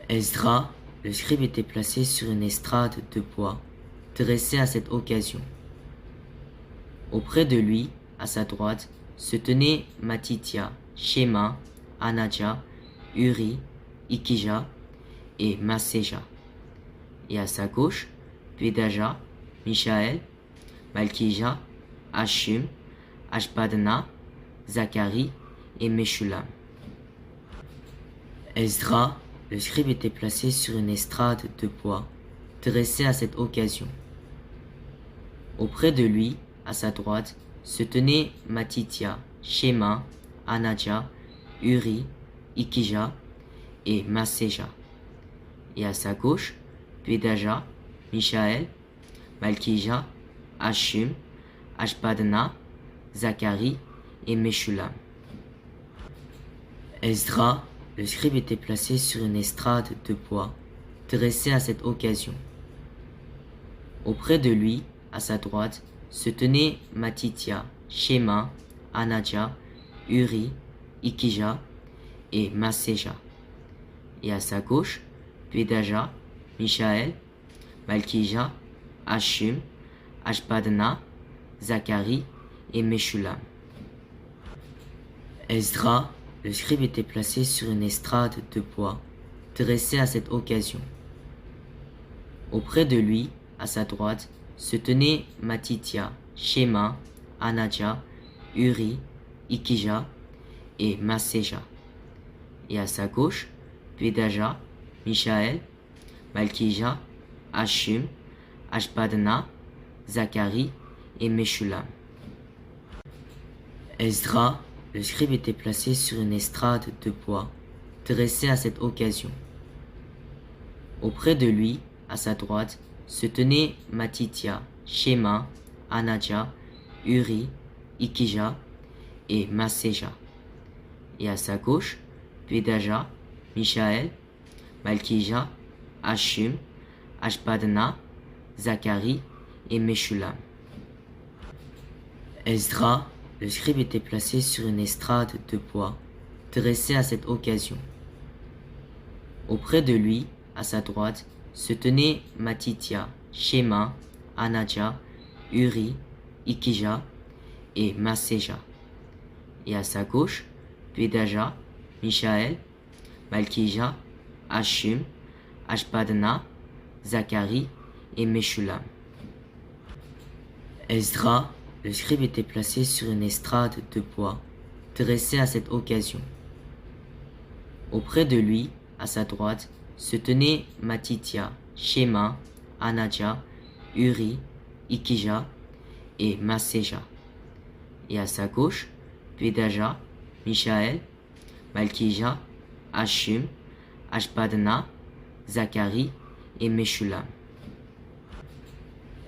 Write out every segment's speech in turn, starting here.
Esdras, le scribe, était placé sur une estrade de bois, dressée à cette occasion. Auprès de lui, à sa droite, se tenaient Matithia, Shema, Anadja, Uri, Ikija et Masséja. Et à sa gauche, Pédaja, Michaël, Malkija, Hashum, Ashbadna, Zacharie et Meshulam. Esdras, le scribe, était placé sur une estrade de bois, dressée à cette occasion. Auprès de lui, à sa droite, se tenaient Matithia, Shema, Anadja, Uri, Ikija et Masséja. Et à sa gauche, Pédaja, Michaël, Malkija, Hashum, Ashbadna, Zacharie et Meshulam. Esdras, le scribe, était placé sur une estrade de bois, dressée à cette occasion. Auprès de lui, à sa droite, se tenaient Matithia, Shema, Anadja, Uri, Ikija et Masséja. Et à sa gauche, Pédaja, Michaël, Malkija, Hashum, Ashbadna, Zacharie et Meshulam. Esdras, le scribe, était placé sur une estrade de bois, dressée à cette occasion. Auprès de lui, à sa droite, se tenaient Matithia, Shema, Anadja, Uri, Ikija et Masséja. Et à sa gauche, Pédaja, Michaël, Malkija, Hashum, Ashbadna, Zacharie et Meshulam. Esdras, le scribe, était placé sur une estrade de bois, dressée à cette occasion. Auprès de lui, à sa droite, se tenaient Matithia, Shema, Anadja, Uri, Ikija et Masséja. Et à sa gauche, Pédaja, Michaël, Malkija, Hashum, Ashbadna, Zacharie et Meshulam. Esdras, le scribe, était placé sur une estrade de bois, dressée à cette occasion. Auprès de lui, à sa droite, se tenaient Matithia, Shema, Anadja, Uri, Ikija et Masséja. Et à sa gauche, Pédaja, Michaël, Malkija, Hashum, Ashbadna, Zacharie et Meshulam. Esdras, le scribe, était placé sur une estrade de bois, dressée à cette occasion. Auprès de lui, à sa droite, se tenaient Matithia, Shema, Anadja, Uri, Ikija et Masséja. Et à sa gauche, Pédaja, Michaël, Malkija, Hashum, Ashbadna, Zacharie et Meshulam.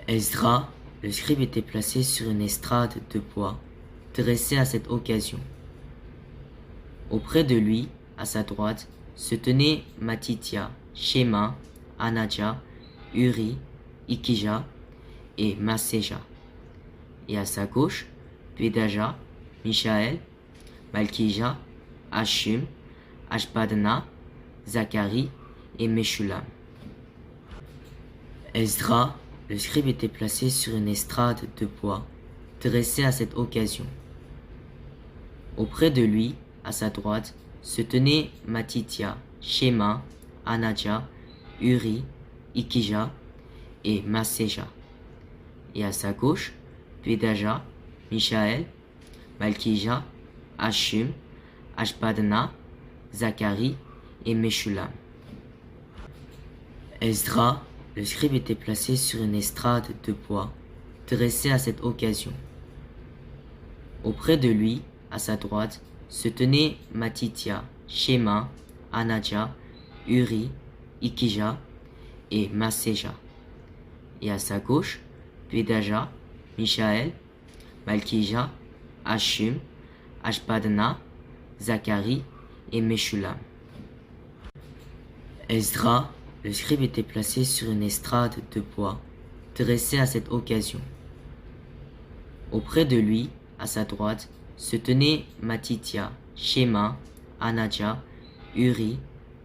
Esdras, le scribe, était placé sur une estrade de bois, dressée à cette occasion. Auprès de lui, à sa droite, se tenaient Matithia, Shema, Anadja, Uri, Ikija et Masséja. Et à sa gauche, Pédaja, Michaël, Malkija, Hashum, Ashbadna, Zacharie et Meshulam. Esdras, le scribe, était placé sur une estrade de bois, dressée à cette occasion. Auprès de lui, à sa droite, se tenaient Matithia, Shema, Anadja, Uri, Ikija et Masséja. Et à sa gauche, Pédaja, Michaël, Malkija, Hashum, Ashbadna, Zacharie et Meshulam. Esdras, le scribe, était placé sur une estrade de bois, dressée à cette occasion. Auprès de lui, à sa droite, se tenaient Matithia, Shema, Anadja, Uri, Ikija et Masséja. Et à sa gauche, Pédaja, Michaël, Malkija, Hashum, Ashbadna, Zacharie et Meshulam. Esdras, le scribe, était placé sur une estrade de bois, dressée à cette occasion. Auprès de lui, à sa droite, se tenaient Matithia, Shema, Anadja, Uri,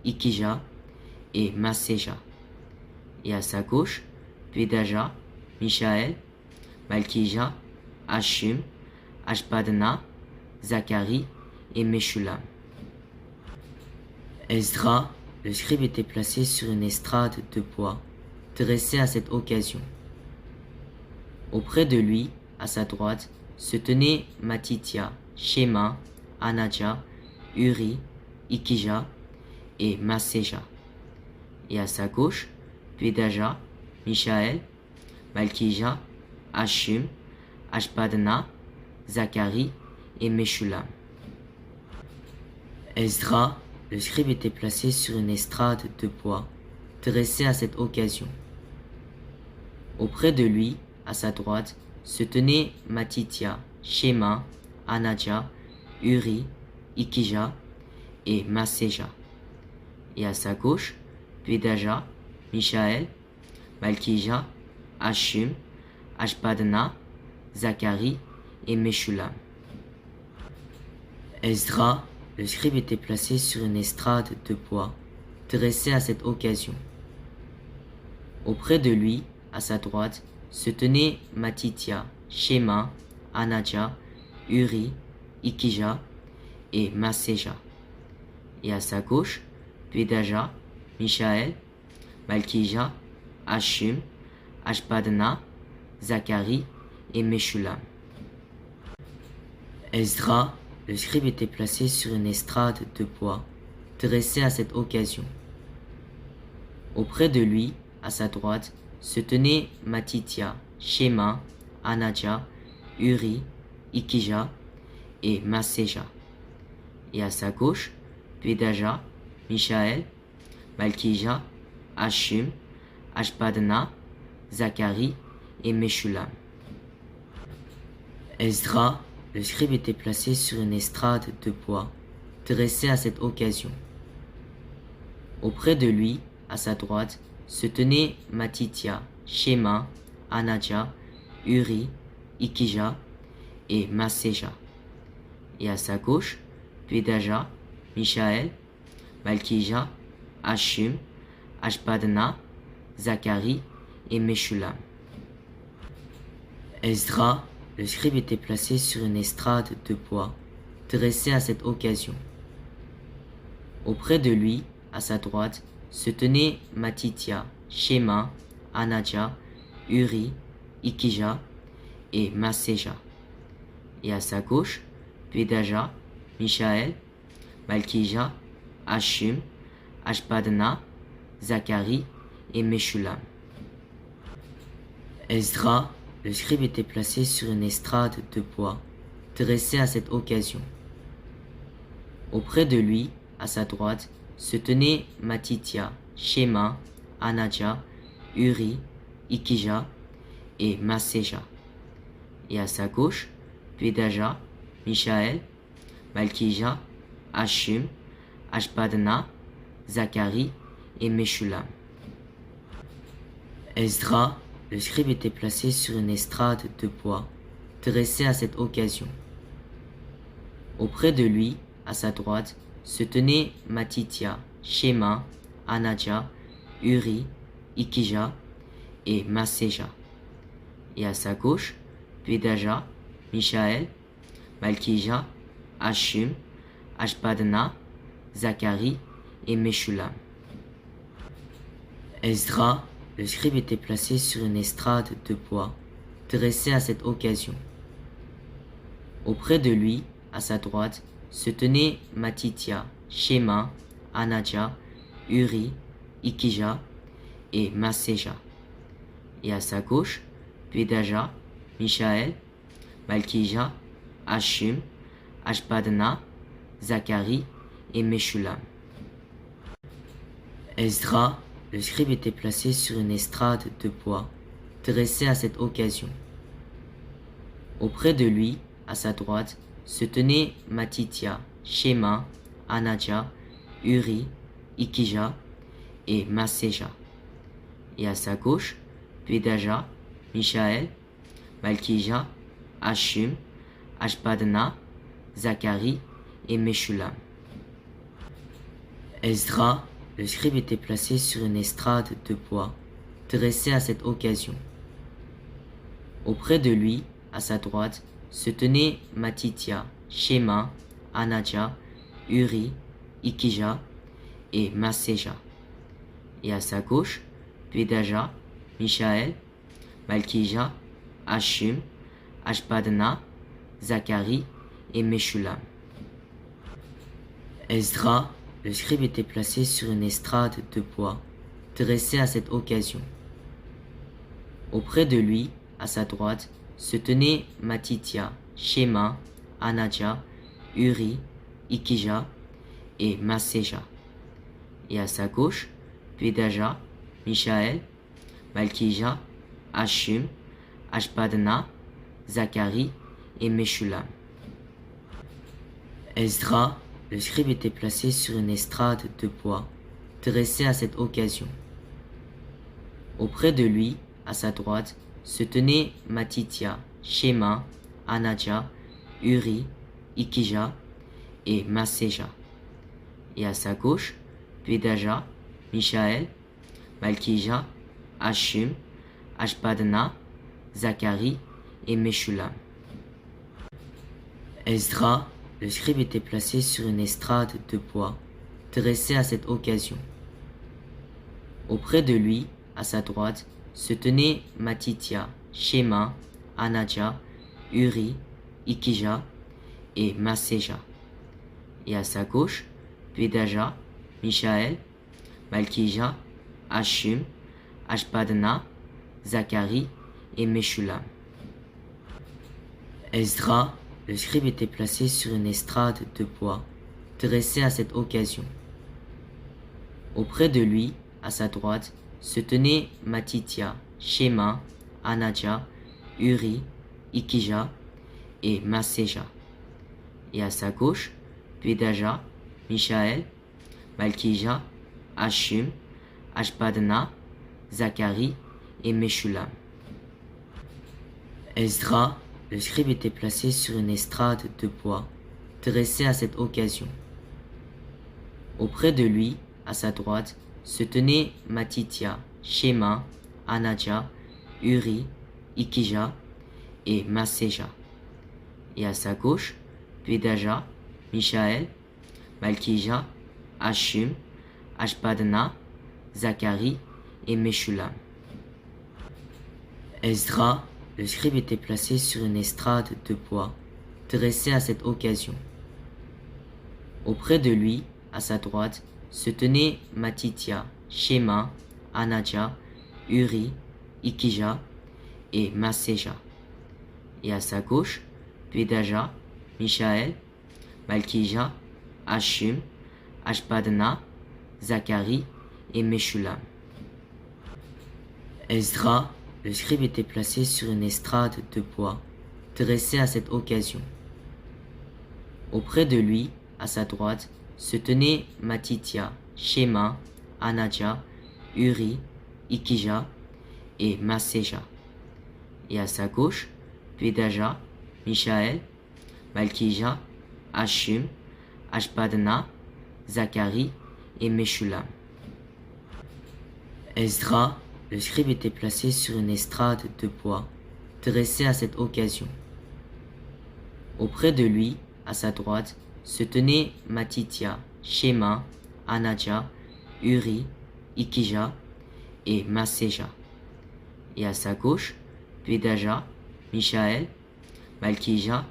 Ikija et Masséja. Et à sa gauche, Pedaja, Michaël, Malkija, Hashum, Ashbadana, Zacharie et Meshulam. Esdra, le scribe, était placé sur une estrade de bois dressée à cette occasion. Auprès de lui, à sa droite, se tenaient Matithia, Shema, Anadja, Uri, Ikija et Masséja. Et à sa gauche, Pedaja, Michaël, Malkija, Hashum, Ashbadana, Zacharie et Meshulam. Esdra, le scribe, était placé sur une estrade de bois dressée à cette occasion. Auprès de lui, à sa droite, se tenaient Matithia, Shema, Anadja, Uri, Ikija et Masséja. Et à sa gauche, Pedaja, Michaël, Malkija, Hashum, Ashbadana, Zacharie et Meshulam. Esdra, le scribe, était placé sur une estrade de bois dressée à cette occasion. Auprès de lui, à sa droite, se tenaient Matithia, Shema, Anadja, Uri, Ikija et Masséja. Et à sa gauche, Pedaja, Michaël, Malkija, Hashum, Ashbadana, Zacharie et Meshulam. Esdra, le scribe, était placé sur une estrade de bois dressée à cette occasion. Auprès de lui, à sa droite, se tenaient Matithia, Shema, Anadja, Uri, Ikija et Masséja. Et à sa gauche, Pedaja, Michaël, Malkija, Hashum, Ashbadana, Zacharie et Meshulam. Esdra, le scribe, était placé sur une estrade de bois dressée à cette occasion. Auprès de lui, à sa droite, se tenaient Matithia, Shema, Anadja, Uri, Ikija et Masséja. Et à sa gauche, Pedaja, Michaël, Malkija, Hashum, Ashbadana, Zacharie et Meshulam. Esdra, le scribe, était placé sur une estrade de bois dressée à cette occasion. Auprès de lui, à sa droite, se tenaient Matithia, Shema, Anadja, Uri, Ikija et Masséja. Et à sa gauche, Pedaja, Michaël, Malkija, Hashum, Ashbadana, Zacharie et Meshulam. Esdra, le scribe, était placé sur une estrade de bois dressée à cette occasion. Auprès de lui, à sa droite, se tenaient Matithia, Shema, Anadja, Uri, Ikija et Masséja. Et à sa gauche, Pedaja, Michaël, Malkija, Hashum, Ashbadana, Zacharie et Meshulam. Esdra, le scribe, était placé sur une estrade de bois dressée à cette occasion. Auprès de lui, à sa droite, se tenaient Matithia, Shema, Anadja, Uri, Ikija et Masséja. Et à sa gauche, Pedaja, Michaël, Malkija, Hashum, Ashbadana, Zacharie et Meshulam. Esdra, le scribe, était placé sur une estrade de bois dressée à cette occasion. Auprès de lui, à sa droite, se tenaient Matithia, Shema, Anadja, Uri, Ikija et Masséja. Et à sa gauche, Pedaja, Michaël, Malkija, Hashum, Ashbadana, Zacharie et Meshulam. Esdra, le scribe, était placé sur une estrade de bois dressée à cette occasion. Auprès de lui, à sa droite, se tenaient Matithia, Shema, Anadja, Uri, Ikija et Masséja. Et à sa gauche, Pedaja, Michaël, Malkija, Hashum, Ashbadana, Zacharie et Meshulam. Esdra, le scribe était placé sur une estrade de bois dressée à cette occasion. Auprès de lui, à sa droite, se tenaient Matithia, Shema, Anadja, Uri, Ikija et Masséja. Et à sa gauche, Pedaja, Michaël, Malkija, Hashum, Ashbadana, Zacharie et Meshulam. Esdra, le scribe était placé sur une estrade de bois dressée à cette occasion. Auprès de lui, à sa droite, se tenaient Matithia, Shema, Anadja, Uri, Ikija et Masséja. Et à sa gauche, Pedaja, Michaël, Malkija, Hashum, Ashbadana, Zacharie et Meshulam. Esdra, le scribe était placé sur une estrade de bois dressée à cette occasion. Auprès de lui, à sa droite, se tenaient Matithia, Shema, Anadja, Uri, Ikija et Masséja. Et à sa gauche, Pedaja, Michaël, Malkija, Hashum, Ashbadana, Zacharie et Meshulam. Esdra, le scribe était placé sur une estrade de bois dressée à cette occasion. Auprès de lui, à sa droite, se tenaient Matithia, Shema, Anadja, Uri, Ikija et Masséja. Et à sa gauche, Pedaja, Michaël, Malkija, Hashum, Ashbadana, Zacharie et Meshulam. Esdra, le scribe était placé sur une estrade de bois dressée à cette occasion. Auprès de lui, à sa droite, se tenaient Matithia, Shema, Anadja, Uri, Ikija et Masséja. Et à sa gauche, Pedaja, Michaël, Malkija, Hashum, Ashbadana, Zacharie et Meshulam. Esdra, le scribe était placé sur une estrade de bois dressée à cette occasion. Auprès de lui, à sa droite, se tenaient Matithia, Shema, Anadja, Uri, Ikija et Masséja. Et à sa gauche, Pedaja, Michaël, Malkija, Hashum, Ashbadana, Zacharie et Meshulam. Esdra, le scribe était placé sur une estrade de bois dressée à cette occasion. Auprès de lui, à sa droite, se tenaient Matithia, Shema, Anadja, Uri, Ikija et Masséja. Et à sa gauche, Pedaja, Michaël, Malkija, Hashum, Ashbadana, Zacharie et Meshulam. Esdra, le scribe était placé sur une estrade de bois dressée à cette occasion. Auprès de lui, à sa droite, se tenaient Matithia, Shema, Anadja, Uri, Ikija et Masséja. Et à sa gauche, Pedaja, Michaël, Malkija, Hashum, Ashbadana, Zacharie et Meshulam. Esdra, le scribe était placé sur une estrade de bois dressée à cette occasion. Auprès de lui, à sa droite, se tenaient Matithia, Shema, Anadja, Uri, Ikija et Masséja. Et à sa gauche, Pedaja, Michaël, Malkija,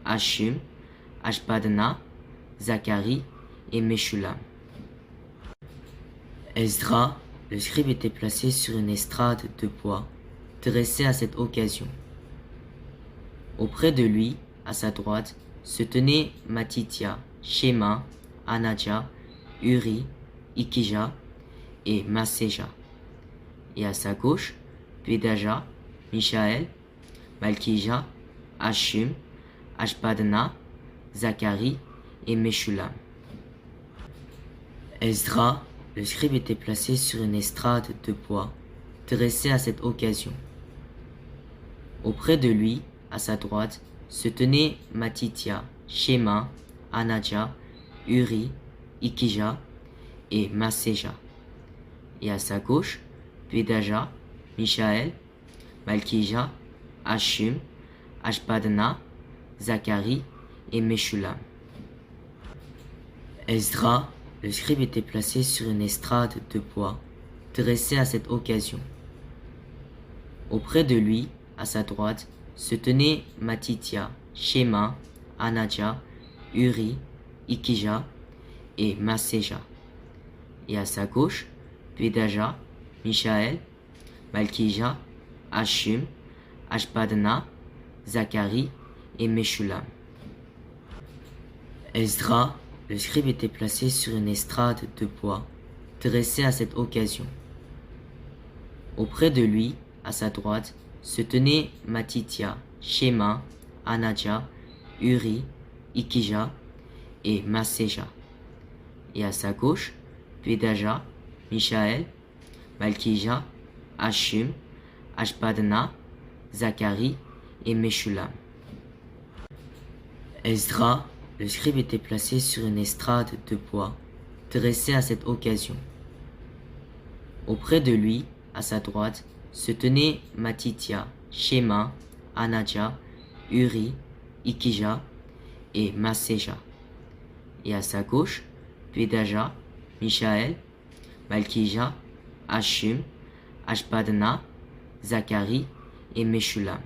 Hashum, Ashbadana, Zacharie et Meshulam. Esdra, le scribe était placé sur une estrade de bois dressée à cette occasion. Auprès de lui, à sa droite, se tenaient Matithia, Shema, Anadja, Uri, Ikija et Masséja. Et à sa gauche, Pedaja, Michaël, Malkija, Hashum, Ashbadana, Zacharie et Meshulam. Esdra, le scribe était placé sur une estrade de bois dressée à cette occasion. Auprès de lui, à sa droite, se tenaient Matithia, Shema, Anadja, Uri, Ikija et Masséja. Et à sa gauche, Pedaja, Michaël, Malkija, Hashum, Ashbadana, Zacharie et Meshulam. Esdra, le scribe, était placé sur une estrade de bois dressée à cette occasion. Auprès de lui, à sa droite, se tenaient Matithia, Shema, Anadja, Uri, Ikija et Masséja. Et à sa gauche, Pedaja, Michaël, Malkija, Hashum, Ashbadana, Zacharie et Meshulam. Esdra, le scribe, était placé sur une estrade de bois dressée à cette occasion. Auprès de lui, à sa droite, se tenaient Matithia, Shema, Anadja, Uri, Ikija et Masséja. Et à sa gauche, Pedaja, Michaël, Malkija, Hashum, Ashbadana, Zacharie et Meshulam. Esdra, le scribe, était placé sur une estrade de bois dressée à cette occasion. Auprès de lui, à sa droite, se tenaient Matithia, Shema, Anadja, Uri, Ikija et Masséja. Et à sa gauche, Pedaja, Michaël, Malkija, Hashum, Ashbadana, Zacharie et Meshulam.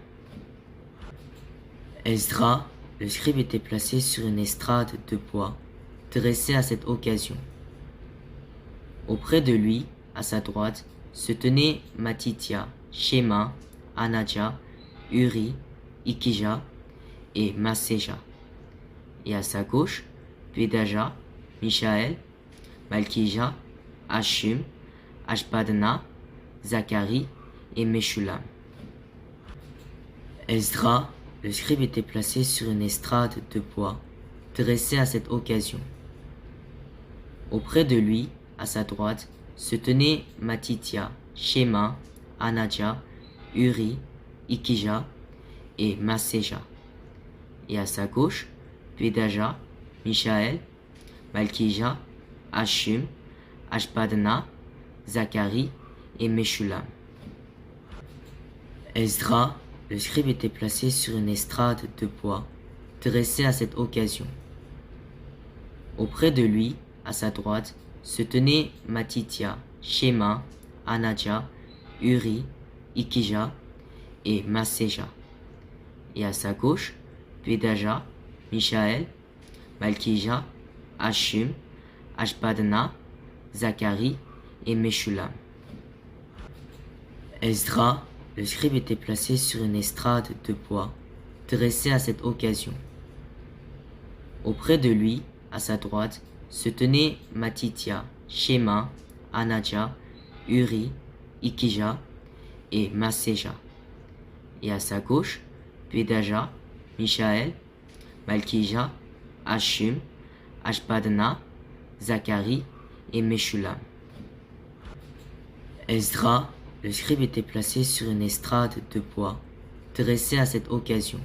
Esdra, le scribe, était placé sur une estrade de bois dressée à cette occasion. Auprès de lui, à sa droite, se tenaient Matithia, Shema, Anadja, Uri, Ikija et Masséja. Et à sa gauche, Pedaja, Michaël, Malkija, Hashum, Ashbadana, Zacharie et Meshulam. Esdra, le scribe, était placé sur une estrade de bois dressée à cette occasion. Auprès de lui, à sa droite, se tenaient Matithia, Shema, Anadja, Uri, Ikija et Masséja. Et à sa gauche, Pedaja, Michaël, Malkija, Hashum, Ashbadana, Zacharie et Meshulam. Esdra, le scribe, était placé sur une estrade de bois dressée à cette occasion. Auprès de lui, à sa droite, se tenaient Matithia, Shema, Anadja, Uri, Ikija et Masséja. Et à sa gauche, Pedaja, Michaël, Malkija, Hashum, Ashbadana, Zacharie et Meshulam. Esdra, le scribe, était placé sur une estrade de bois dressée à cette occasion. Auprès de lui, à sa droite, se tenaient Matithia, Shema, Anadja, Uri, Ikija et Masséja. Et à sa gauche, Pedaja, Michaël, Malkija, Hashum, Ashbadana, Zacharie et Meshulam. Esdra, le scribe, était placé sur une estrade de bois dressée à cette occasion.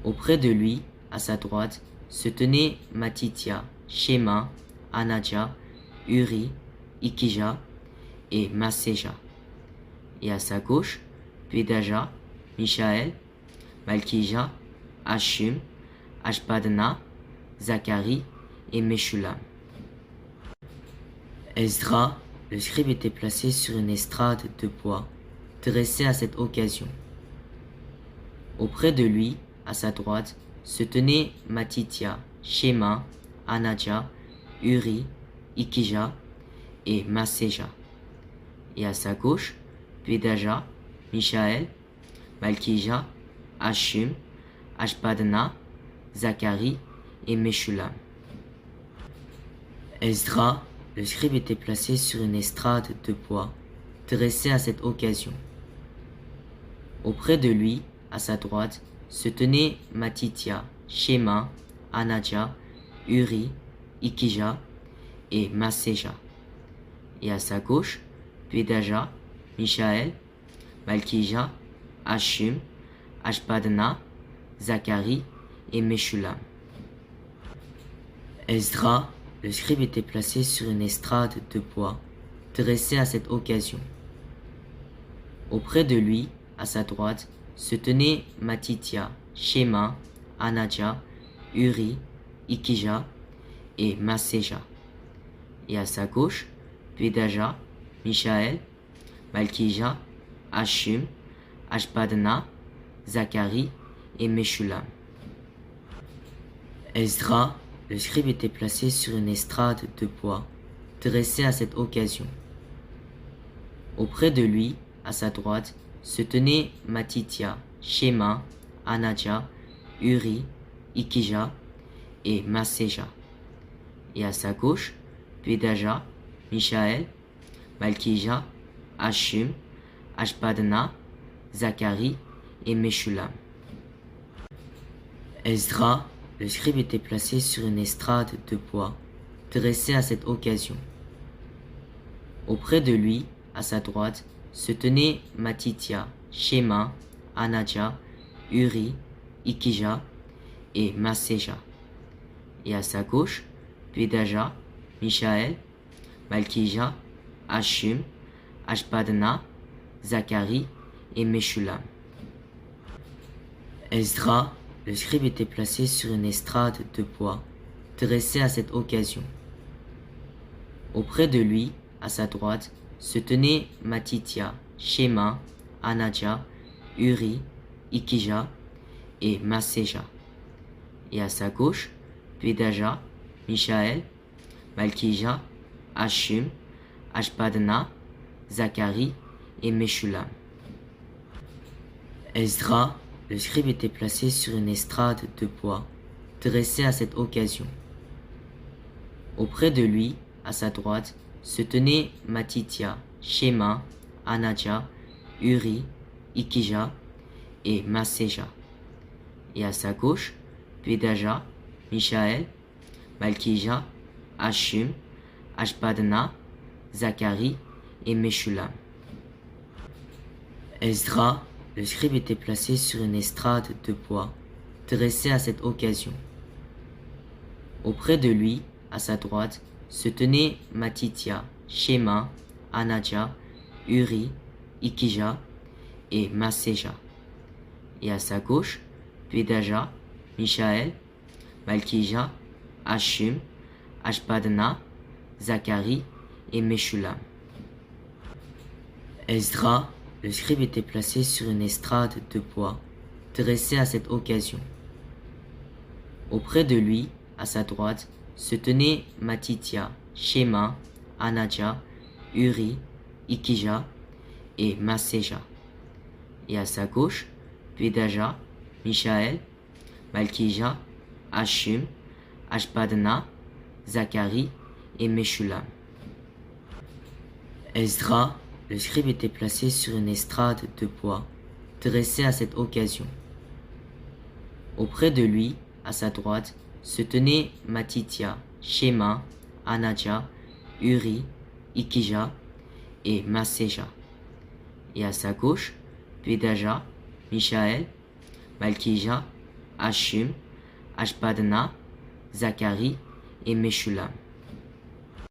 Auprès de lui, à sa droite, se tenaient Matithia, Shema, Anadja, Uri, Ikija et Masséja. Et à sa gauche, Pedaja, Michaël, Malkija, Hashum, Ashbadana, Zacharie et Meshulam. Esdra, le scribe, était placé sur une estrade de bois dressée à cette occasion. Auprès de lui, à sa droite, se tenaient Matithia, Shema, Anadja, Uri, Ikija et Masséja. Et à sa gauche, Pedaja, Michaël, Malkija, Hashum, Ashbadana, Zacharie et Meshulam. Esdra, le scribe, était placé sur une estrade de bois dressée à cette occasion. Auprès de lui, à sa droite, se tenaient Matithia, Shema, Anadja, Uri, Ikija et Masséja. Et à sa gauche, Pedaja, Michaël, Malkija, Hashum, Ashbadana, Zacharie et Meshulam. Esdra, le scribe était placé sur une estrade de bois dressée à cette occasion. Auprès de lui, à sa droite, se tenaient Matithia, Shema, Anadja, Uri, Ikija et Masséja. Et à sa gauche, Pédaja, Michaël, Malkija, Hashum, Ashbadna, Zacharie et Meshulam. Esdra, le scribe était placé sur une estrade de bois dressée à cette occasion. Auprès de lui, à sa droite, se tenaient Matithia, Shema, Anadja, Uri, Ikija et Masséja. Et à sa gauche, Pédaja, Michaël, Malkija, Hashum, Ashbadna, Zacharie et Meshulam. Esdra, le scribe était placé sur une estrade de bois dressée à cette occasion. Auprès de lui, à sa droite, se tenaient Matithia, Shema, Anadja, Uri, Ikija et Masséja. Et à sa gauche, Pédaja, Michaël, Malkija, Hashum, Ashbadna, Zacharie et Meshulam. Esdra, le scribe était placé sur une estrade de bois dressée à cette occasion. Auprès de lui, à sa droite, se tenaient Matithia, Shema, Anadja, Uri, Ikija et Masséja. Et à sa gauche, Pédaja, Michaël, Malkija, Hashum, Ashbadna, Zacharie et Meshulam. Esdra, le scribe était placé sur une estrade de bois dressée à cette occasion. Auprès de lui, à sa droite, se tenaient Matithia, Shema, Anadja, Uri, Ikija et Masséja. Et à sa gauche, Pédaja, Michaël, Malkija, Hashum, Ashbadna, Zacharie et Meshulam. Esdra, le scribe était placé sur une estrade de bois dressée à cette occasion. Auprès de lui, à sa droite, se tenaient Matithia, Shema, Anadja, Uri, Ikija et Masséja. Et à sa gauche, Pédaja, Michaël, Malkija, Hashum, Ashbadna, Zacharie et Meshulam. Esdra, le scribe était placé sur une estrade de bois dressée à cette occasion. Auprès de lui, à sa droite, se tenaient Matithia, Shema, Anadja, Uri, Ikija et Masséja. Et à sa gauche, Pédaja, Michaël, Malkija, Hashum, Ashbadna, Zacharie et Meshulam. Esdra, le scribe était placé sur une estrade de bois dressée à cette occasion. Auprès de lui, à sa droite, se tenaient Matithia, Shema, Anadja, Uri, Ikija et Masséja. Et à sa gauche, Pédaja, Michaël, Malkija, Hashum, Ashbadna, Zacharie et Meshulam.